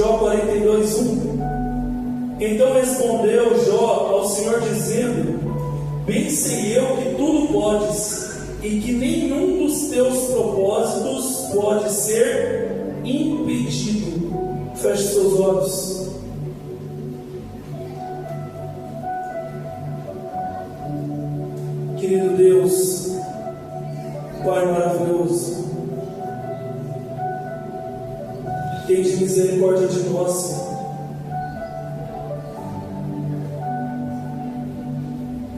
Jó 42:1. Então respondeu Jó ao Senhor dizendo: bem sei eu que tudo podes, e que nenhum dos teus propósitos pode ser impedido. Feche seus olhos. Querido Deus, Pai maravilhoso, tende misericórdia de nós, Senhor.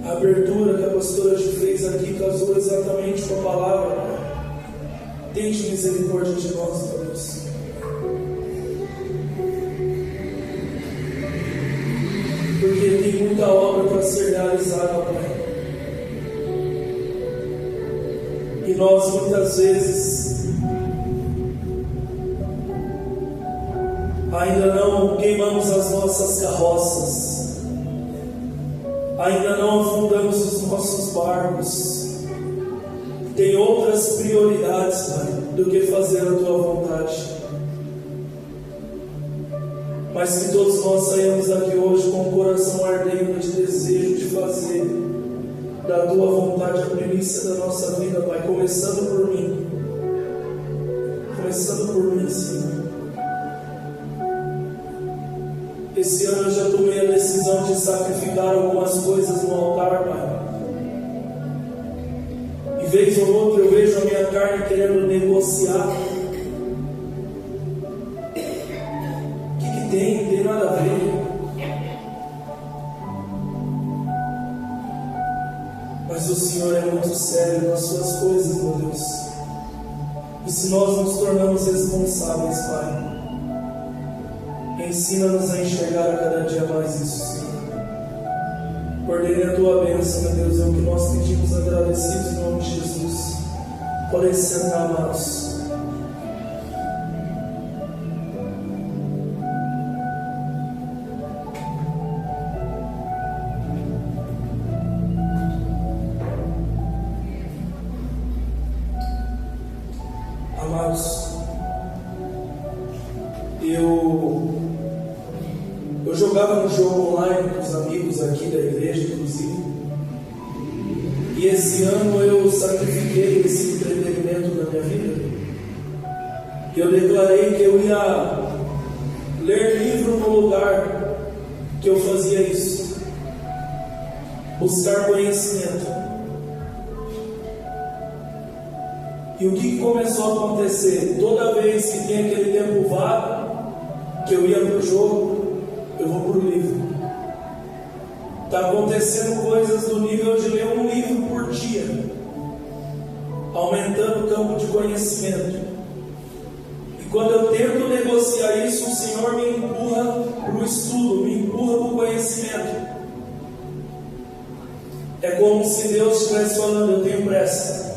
A abertura que a pastora Ju fez aqui casou exatamente com a palavra, Pai. Tende misericórdia de nós, Deus. Porque tem muita obra para ser realizada, Pai. E nós muitas vezes ainda não queimamos as nossas carroças, ainda não afundamos os nossos barcos. Tem outras prioridades, Pai, do que fazer a Tua vontade. Mas que todos nós saímos daqui hoje com o coração ardendo de desejo de fazer da Tua vontade a primícia da nossa vida, Pai, começando por mim. Começando por mim, Senhor. Esse ano eu já tomei a decisão de sacrificar algumas coisas no altar, Pai. E vez ou outra eu vejo a minha carne querendo negociar. O que tem? Não tem nada a ver. Mas o Senhor é muito sério nas suas coisas, meu Deus. E se nós nos tornamos responsáveis, Pai, ensina-nos a enxergar a cada dia mais isso, Senhor. Ordene a Tua bênção, meu Deus, é o que nós pedimos agradecidos em nome de Jesus. Podem sentar, amados. Amados, eu jogava no jogo online com os amigos aqui da igreja, inclusive, e esse ano eu sacrifiquei esse entretenimento na minha vida. E eu declarei que eu ia ler livro no lugar que eu fazia isso, buscar conhecimento. E o que começou a acontecer? Toda vez que tem aquele tempo vago, que eu ia para o jogo, eu vou para o livro. Está acontecendo coisas do nível de ler um livro por dia, aumentando o campo de conhecimento. E quando eu tento negociar isso, o Senhor me empurra para o estudo, me empurra para o conhecimento. É como se Deus estivesse falando: eu tenho pressa.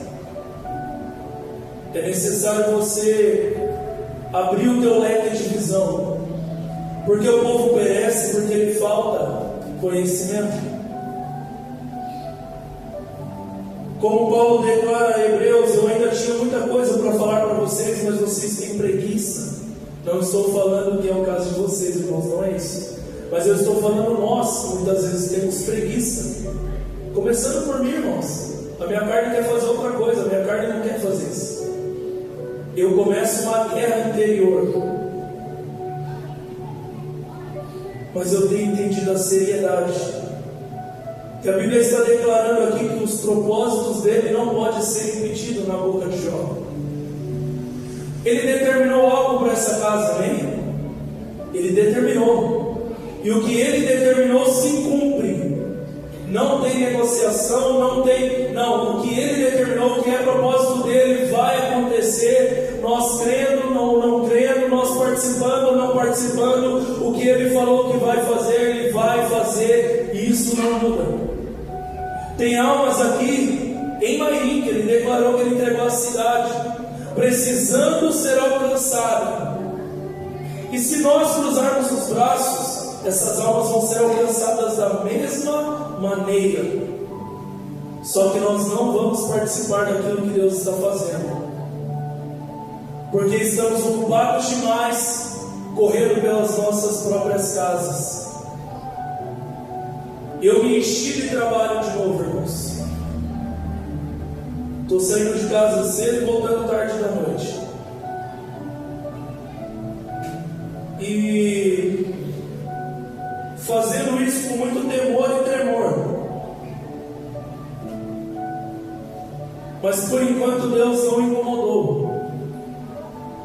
É necessário você abrir o teu leque de visão, porque o povo perece porque lhe falta conhecimento. Como Paulo declara a Hebreus: eu ainda tinha muita coisa para falar para vocês, mas vocês têm preguiça. Não estou falando que é o caso de vocês, irmãos, não é isso, mas eu estou falando nós, muitas vezes temos preguiça, começando por mim, irmãos. A minha carne quer fazer outra coisa, a minha carne não quer fazer isso. Eu começo uma guerra interior, mas eu tenho entendido a seriedade que a Bíblia está declarando aqui, que os propósitos dele não podem ser impedidos na boca de Jó. Ele determinou algo para essa casa, amém? Ele determinou, e o que ele determinou se cumpre. Não tem negociação, não. O que ele determinou, que é propósito dele, vai acontecer. Nós crendo, não crendo, nós participando, não participando. O que ele falou que vai fazer, ele vai fazer. E isso não muda. Tem almas aqui em Mairim que ele declarou que ele entregou a cidade, precisando ser alcançada. E se nós cruzarmos os braços, essas almas vão ser alcançadas da mesma maneira. Só que nós não vamos participar daquilo que Deus está fazendo, porque estamos ocupados demais correndo pelas nossas próprias casas. Eu me enchi de trabalho de novo, irmãos. Estou saindo de casa cedo e voltando tarde da noite. E fazendo isso com muito temor e tremor. Mas por enquanto Deus não incomodou.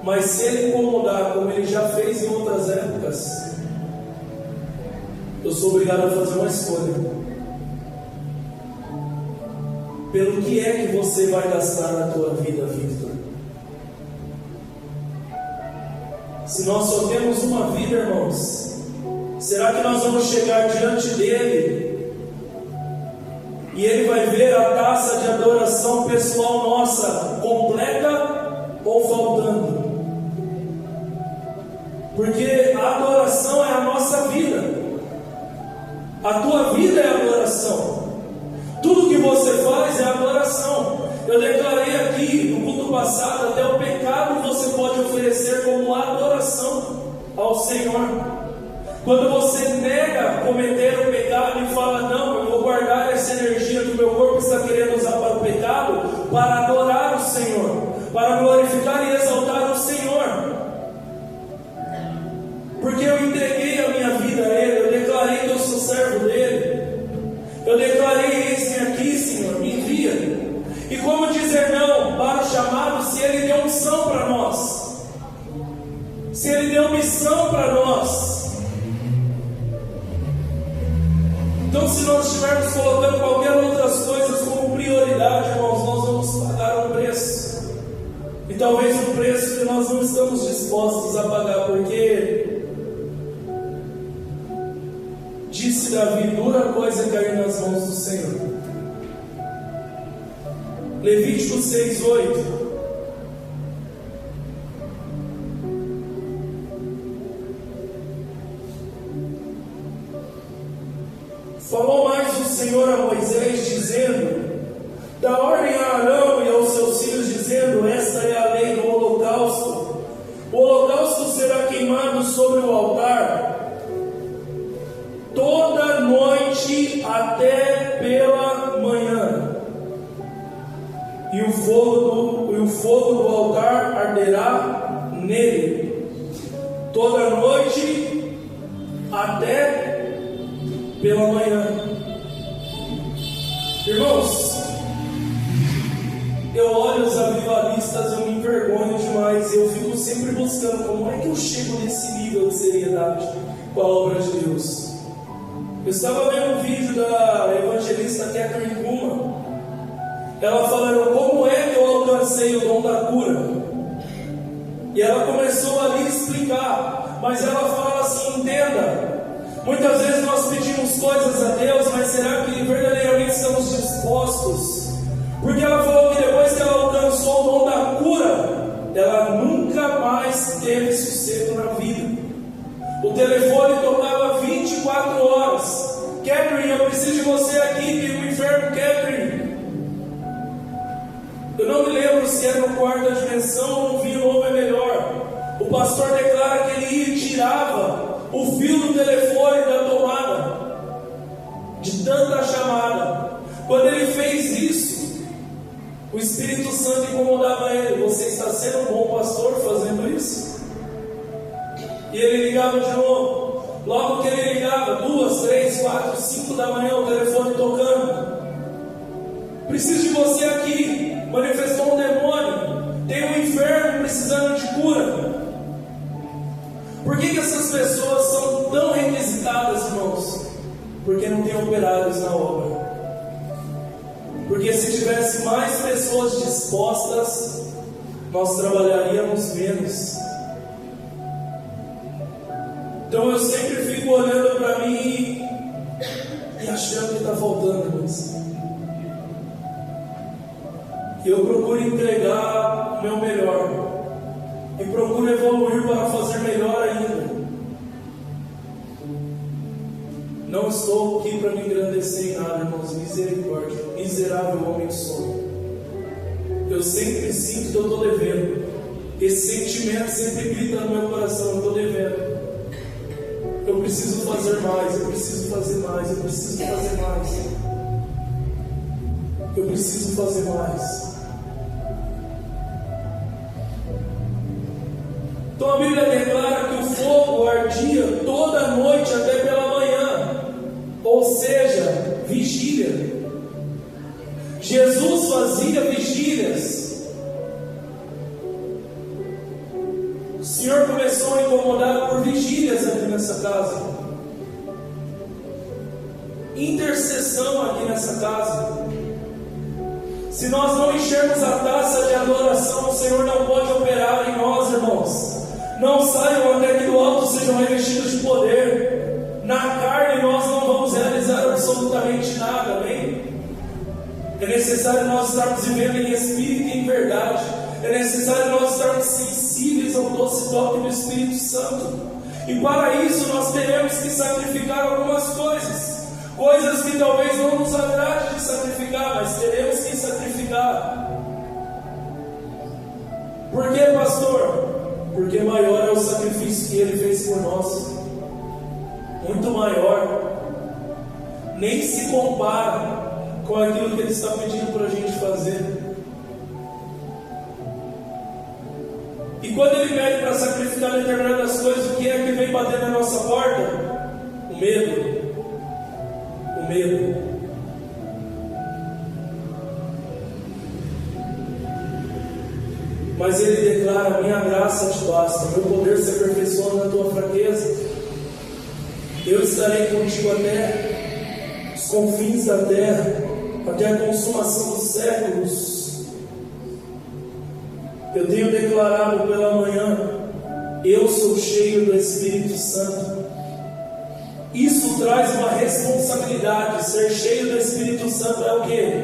Mas se Ele incomodar, como Ele já fez em outras épocas, eu sou obrigado a fazer uma escolha. Pelo que é que você vai gastar na tua vida, Victor? Se nós só temos uma vida, irmãos, será que nós vamos chegar diante dEle e Ele vai ver a taça de adoração pessoal nossa completa ou faltando? Porque a adoração é a nossa vida. A tua vida é a adoração. Tudo que você faz é adoração. Eu declarei aqui no culto passado, até o pecado você pode oferecer como adoração ao Senhor. Quando você nega cometer o pecado e fala, não, eu vou guardar essa energia que o meu corpo está querendo usar para o pecado, para adorar o Senhor, para glorificar e exaltar o Senhor. Porque eu entreguei a minha vida a Ele, eu declarei que eu sou servo dEle. Eu declarei, eis-me aqui, Senhor, me envia. E como dizer não para o chamado se Ele deu unção para nós? Se Ele deu missão para nós? Então, se nós estivermos colocando qualquer outras coisas como prioridade, irmãos, nós vamos pagar um preço. E talvez um preço que nós não estamos dispostos a pagar, porque disse Davi, dura coisa é cair nas mãos do Senhor. Levítico 6:8. Falou mais o Senhor a Moisés, dizendo, dá ordem a Arão e aos seus filhos, dizendo, esta é a lei do holocausto. O holocausto será queimado sobre o altar toda noite até pela manhã, e o fogo do altar arderá nele toda noite até pela manhã. Irmãos, eu olho os avivalistas, eu me envergonho demais, eu fico sempre buscando como é que eu chego nesse nível de seriedade com a obra de Deus. Eu estava vendo um vídeo da evangelista Catherine Kuhlman, ela falando como é que eu alcancei o dom da cura. E ela começou ali a explicar, mas ela fala assim, entenda, muitas vezes nós pedimos coisas a Deus, mas será que verdadeiramente estamos dispostos? Porque ela falou que depois que ela alcançou o dom da cura, ela nunca mais teve sossego na vida. O telefone tocava 24 horas. Catherine, eu preciso de você aqui, tem um enfermo, Catherine. Eu não me lembro se era no quarta dimensão ou no vinho novo é melhor. O pastor declara que ele ia e tirava o fio do telefone da tomada, de tanta chamada. Quando ele fez isso, o Espírito Santo incomodava ele. Você está sendo um bom pastor fazendo isso? E ele ligava de novo. Logo que ele ligava, 2, 3, 4, 5 da manhã, o telefone tocando. Preciso de você aqui. Manifestou um demônio. Tem um enfermo precisando de cura. Por que essas pessoas são tão requisitadas, irmãos? Porque não tem operários na obra. Porque se tivesse mais pessoas dispostas, nós trabalharíamos menos. Então eu sempre fico olhando para mim e achando que está faltando, irmãos. E eu procuro entregar o meu melhor. E procuro evoluir para fazer melhor ainda. Não estou aqui para me engrandecer em nada, irmãos. Misericórdia. Miserável homem que sou. Eu sempre sinto que eu estou devendo. Esse sentimento sempre grita no meu coração, eu estou devendo. fazer mais, eu preciso fazer mais, eu preciso fazer mais. Eu preciso fazer mais. Então a Bíblia declara que o fogo ardia toda noite até pela manhã, ou seja, vigília. Jesus fazia vigílias. O Senhor começou a incomodar por vigílias aqui nessa casa, intercessão aqui nessa casa. Se nós não enchermos a taça de adoração, o Senhor não pode operar em nós, irmãos. Não saiam até que do alto sejam revestidos de poder. Na carne nós não vamos realizar absolutamente nada, amém? É necessário nós estarmos vivendo em espírito e em verdade. É necessário nós estarmos sensíveis ao doce toque do Espírito Santo. E para isso nós teremos que sacrificar algumas coisas. Coisas que talvez não nos agrade de sacrificar, mas teremos que sacrificar. Por quê, pastor? Porque maior é o sacrifício que Ele fez por nós. Muito maior. Nem se compara com aquilo que Ele está pedindo para a gente fazer. E quando Ele pede para sacrificar determinadas coisas, o que é que vem bater na nossa porta? O medo. O medo. Mas Ele declara: minha graça te basta, meu poder se aperfeiçoa na tua fraqueza. Eu estarei contigo até os confins da terra, até a consumação dos séculos. Eu tenho declarado pela manhã: eu sou cheio do Espírito Santo. Isso traz uma responsabilidade. Ser cheio do Espírito Santo é o quê?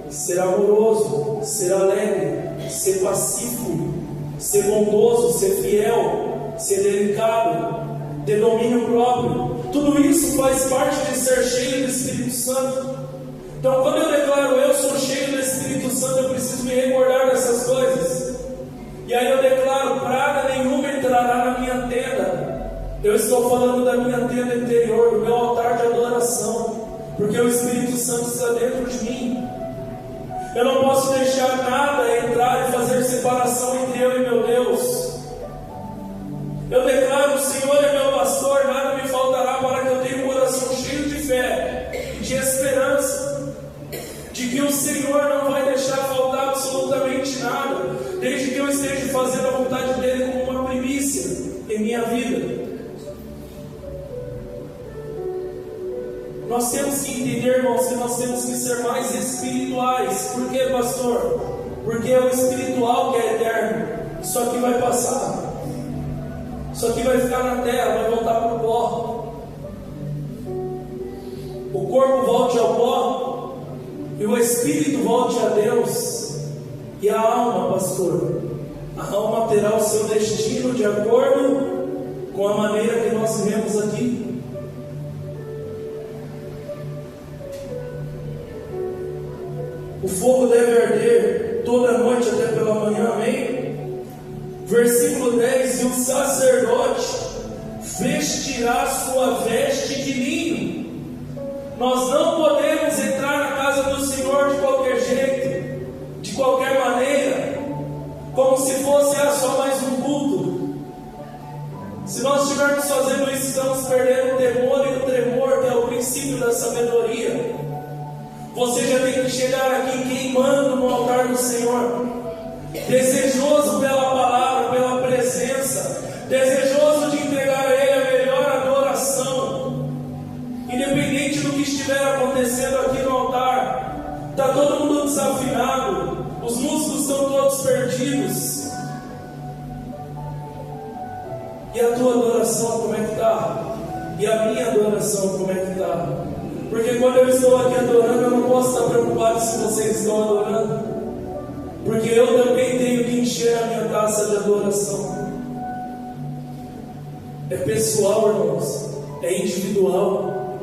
Ser amoroso, ser alegre, ser pacífico, ser bondoso, ser fiel, ser delicado, ter domínio próprio. Tudo isso faz parte de ser cheio do Espírito Santo. Então, quando eu declaro eu sou cheio do Espírito Santo, eu preciso me recordar dessas coisas. E aí eu declaro: praga nenhuma entrará na minha tenda. Eu estou falando da minha tenda interior, do meu altar de adoração, porque o Espírito Santo está dentro de mim. Eu não posso deixar nada entrar e fazer separação entre eu e meu Deus. Eu declaro: o Senhor é meu pastor, nada me faltará, para que eu tenha um coração cheio de fé e de esperança, de que o Senhor não vai deixar faltar absolutamente nada, desde que eu esteja fazendo a vontade dEle como uma primícia em minha vida. Nós temos que entender, irmãos, que nós temos que ser mais espirituais. Por quê, pastor? Porque é o espiritual que é eterno. Isso aqui vai passar. Isso aqui vai ficar na terra, vai voltar para o pó. O corpo volte ao pó e o espírito volte a Deus. E a alma, pastor? A alma terá o seu destino de acordo com a maneira que nós vivemos aqui. O fogo deve arder toda noite até pela manhã, amém? Versículo 10: e o sacerdote vestirá sua veste de linho. Nós não podemos entrar na casa do Senhor de qualquer jeito, de qualquer maneira, como se fosse só mais um culto. Se nós estivermos fazendo isso, estamos perdendo o temor e o tremor, que é o princípio da sabedoria. Você já tem que chegar aqui queimando no altar do Senhor, desejoso pela palavra, pela presença, desejoso de entregar a Ele a melhor adoração, independente do que estiver acontecendo aqui no altar. Está todo mundo desafinado, os músicos estão todos perdidos. E a tua adoração, como é que está? E a minha adoração, como é que está? Porque quando eu estou aqui adorando, eu não posso estar preocupado se vocês estão adorando, porque eu também tenho que encher a minha taça de adoração. É pessoal, irmãos, é individual,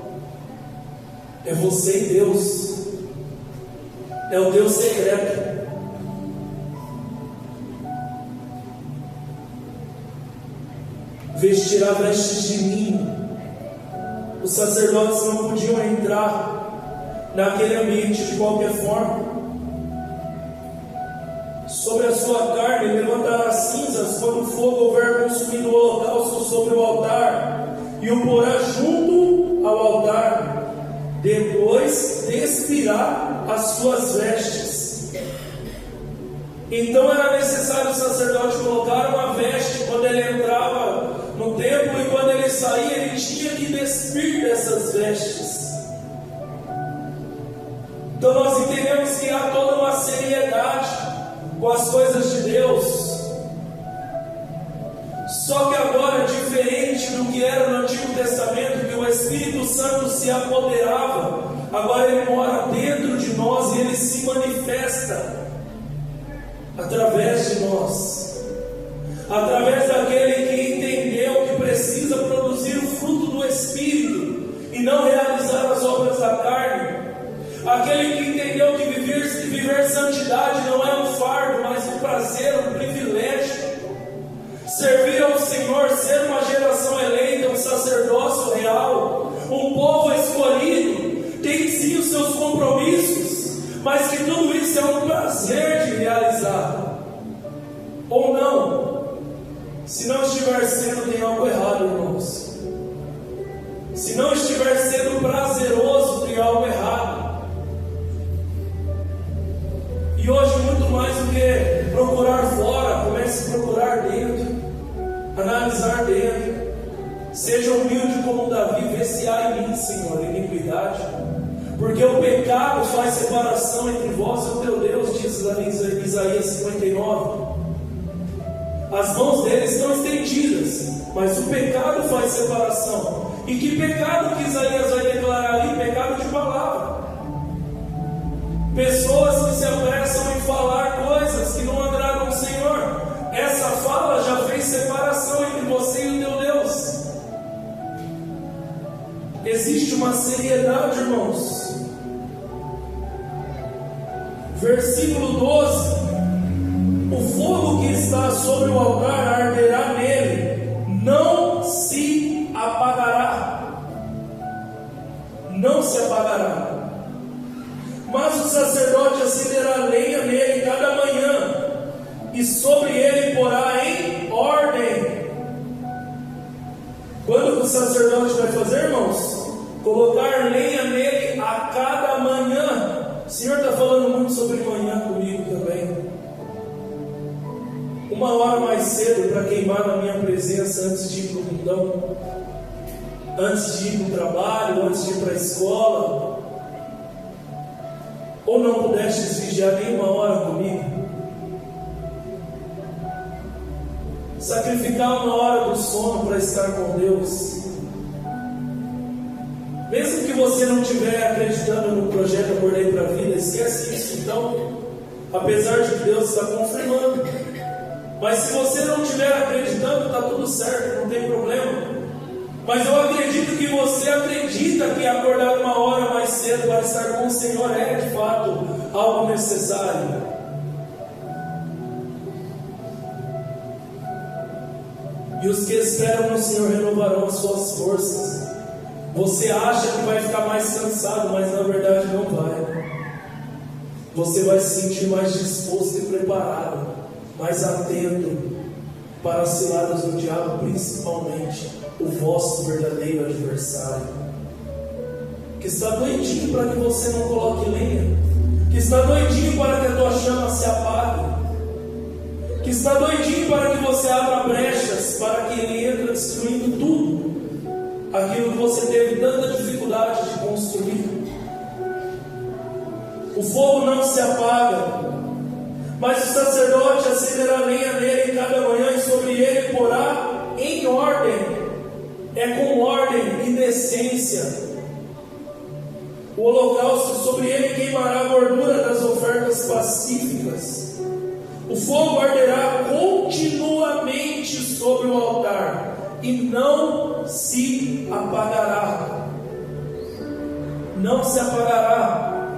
é você e Deus, é o Deus secreto. Vestirá vestes de linho. os sacerdotes não podiam entrar naquele ambiente de qualquer forma. Sobre a sua carne levantará cinzas quando o fogo houver consumido o holocausto sobre o altar, e o porá junto ao altar. Depois despirá as suas vestes. Então era necessário o sacerdote colocar uma veste quando ele entrava no templo, e quando ele saía, ele tinha que despir dessas vestes. Então nós entendemos que há toda uma seriedade com as coisas de Deus. Só que agora, diferente do que era no Antigo Testamento, que o Espírito Santo se apoderava, agora ele mora dentro de nós e ele se manifesta através de nós, através daquele que entendeu que precisa produzir o fruto do Espírito e não realizar as obras da carne, aquele que entendeu que viver santidade não é um fardo, mas um prazer, um privilégio. Servir ao Senhor, ser uma geração eleita, um sacerdócio real, um povo escolhido, tem sim os seus compromissos, mas que tudo isso é um prazer de realizar. Ou não? Se não estiver sendo, tem algo errado, irmãos. Se não estiver sendo prazeroso, tem algo errado. E hoje, muito mais do que procurar fora, comece a procurar dentro, analisar dentro. Seja humilde como Davi, vê se há em mim, Senhor, iniquidade, porque o pecado faz separação entre vós e o teu Deus, diz lá em Isaías 59. As mãos dele estão estendidas, mas o pecado faz separação. E que pecado que Isaías vai declarar ali? Pecado de palavra. Pessoas que se apressam em falar coisas que não agradam ao Senhor. Essa fala já fez separação entre você e o teu Deus. Existe uma seriedade, irmãos. Versículo 12: o fogo que está sobre o altar arderá nele, não se apagará. Não se apagará. Mas o sacerdote acenderá lenha nele cada manhã, e sobre ele porá em ordem. Quando o sacerdote vai fazer, irmãos? Colocar lenha nele a cada manhã. O Senhor está falando muito sobre manhã comigo também. Uma hora mais cedo para queimar na minha presença antes de ir para o mundão, antes de ir para o trabalho, antes de ir para a escola. Ou não pudestes vigiar nenhuma hora comigo? Sacrificar uma hora do sono para estar com Deus. Mesmo que você não estiver acreditando no projeto Acordei para a Vida, esquece isso então, apesar de que Deus está confirmando. Mas se você não estiver acreditando, está tudo certo, não tem problema. Mas eu acredito que você acredita que acordar uma hora mais cedo para estar com o Senhor é de fato algo necessário. E os que esperam no Senhor renovarão as suas forças. Você acha que vai ficar mais cansado, mas na verdade não vai. Você vai se sentir mais disposto e preparado, mais atento para as ciladas do diabo, principalmente o vosso verdadeiro adversário, que está doidinho para que você não coloque lenha, que está doidinho para que a tua chama se apague, que está doidinho para que você abra brechas, para que ele entre destruindo tudo aquilo que você teve tanta dificuldade de construir. O fogo não se apaga, mas o sacerdote acenderá lenha nele cada manhã, e sobre ele porá em ordem. É com ordem e decência. O holocausto, sobre ele queimará a gordura das ofertas pacíficas. O fogo arderá continuamente sobre o altar e não se apagará. Não se apagará.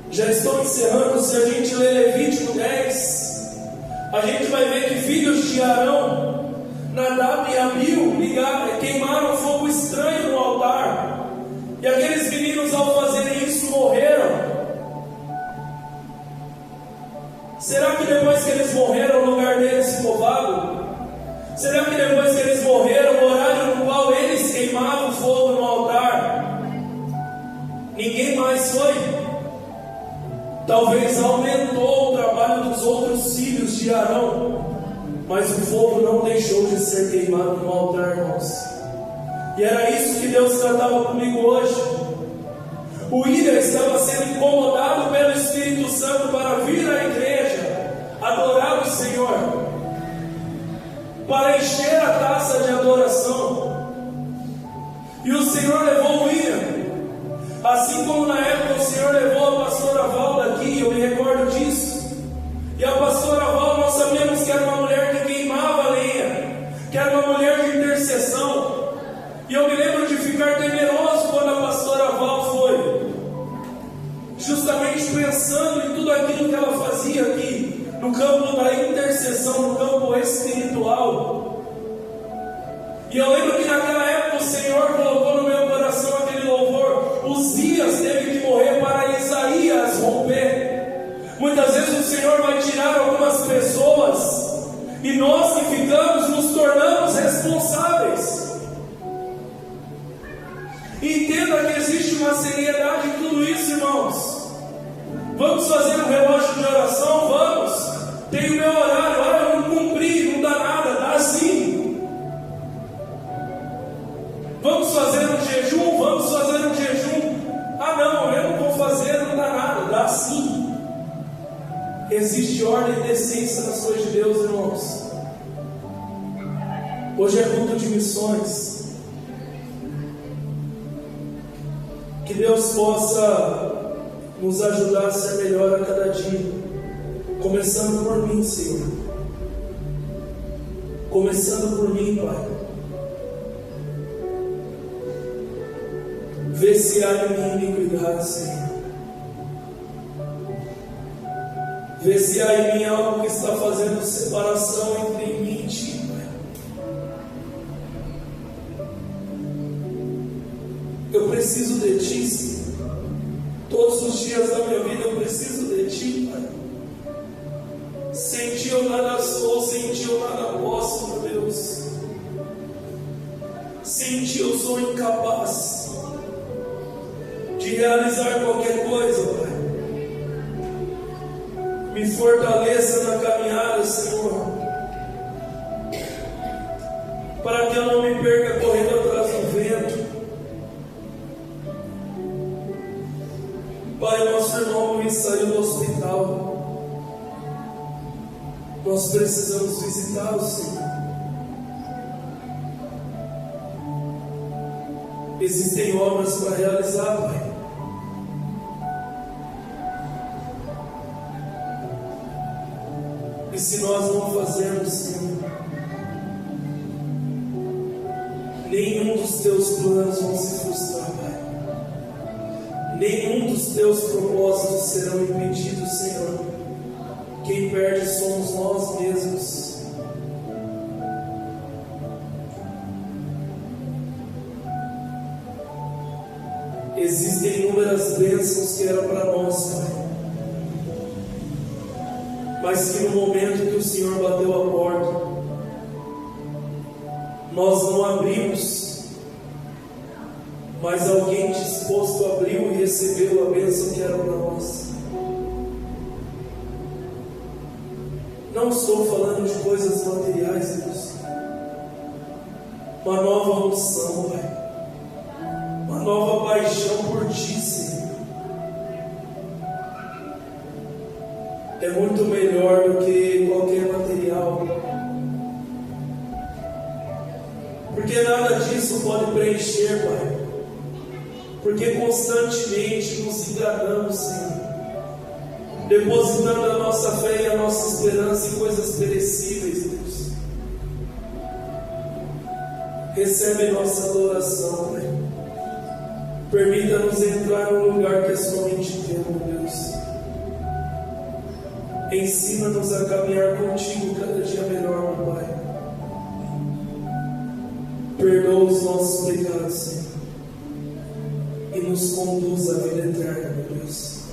Já estou encerrando. Se a gente ler Levítico 10, a gente vai ver que filhos de Arão, Nadab e Abiú, queimaram fogo estranho no altar. Será que depois que eles morreram, o lugar deles ficou vago? Será que depois que eles morreram, o horário no qual eles queimavam fogo no altar, ninguém mais foi? Talvez aumentou o trabalho dos outros filhos de Arão, mas o fogo não deixou de ser queimado no altar, irmãos. E era isso que Deus tratava comigo hoje. O William estava sendo incomodado pelo Espírito Santo para vir à igreja, adorar o Senhor, para encher a taça de adoração. E o Senhor levou o William, assim como na época o Senhor levou a pastora Valda aqui, eu me recordo disso. E a pastora Valda, nós sabíamos que era uma mulher que queimava lenha, que era uma mulher de intercessão. E eu me lembro de ficar temeroso quando a pastora Val foi, justamente pensando em tudo aquilo que ela fazia aqui, no campo da intercessão, no campo espiritual. E eu lembro que naquela época o Senhor colocou no meu coração aquele louvor: Uzias teve que morrer para Isaías romper. Muitas vezes o Senhor vai tirar algumas pessoas, e nós que ficamos nos tornamos responsáveis. Entenda que existe uma seriedade em tudo isso, irmãos. Vamos fazer um relógio de oração? Vamos. Tem o meu horário, eu não cumpri, não dá nada, dá sim. Vamos fazer um jejum? Vamos fazer um jejum. Ah não, eu não vou fazer, não dá nada, dá sim. Existe ordem e decência nas coisas de Deus, irmãos. Hoje é culto de missões. Que Deus possa nos ajudar a ser melhor a cada dia, começando por mim, Senhor. Começando por mim, Pai. Vê se há em mim iniquidade, Senhor. Vê se há em mim algo que está fazendo separação entre mim e Ti, Pai. Eu preciso de Ti, Senhor. Todos os dias da minha vida eu preciso de Ti, Pai. Sem Ti eu nada sou, sem Ti eu nada posso, meu Deus. Sem Ti eu sou incapaz de realizar qualquer coisa, Pai. Me fortaleça na caminhada, Senhor, para que eu não me perca correndo atrás do vento. Pai, nosso irmão Luiz saiu do hospital. Nós precisamos visitá-lo, Senhor. Existem obras para realizar, Pai. E se nós não fazermos, Senhor, nenhum dos Teus planos vão se frustrar, Pai. Nenhum dos Teus propósitos serão impedidos, Senhor. Quem perde somos nós mesmos. Existem inúmeras bênçãos que eram para nós, Pai, mas que no momento que o Senhor bateu a porta, nós não abrimos, mas alguém disposto abriu e recebeu a bênção que era para nós. Não estou falando de coisas materiais, Deus. Uma nova unção, Pai. Uma nova paixão por Ti, Senhor. É muito melhor do que qualquer material, porque nada disso pode preencher, Pai, porque constantemente nos enganamos, Senhor, depositando a nossa fé e a nossa esperança em coisas perecíveis, Deus. Recebe nossa adoração, Pai. Permita-nos entrar num lugar que é somente Teu, meu Deus. Ensina-nos a caminhar contigo cada dia melhor, meu Pai. Perdoa os nossos pecados, Senhor, e nos conduz à vida eterna, meu Deus.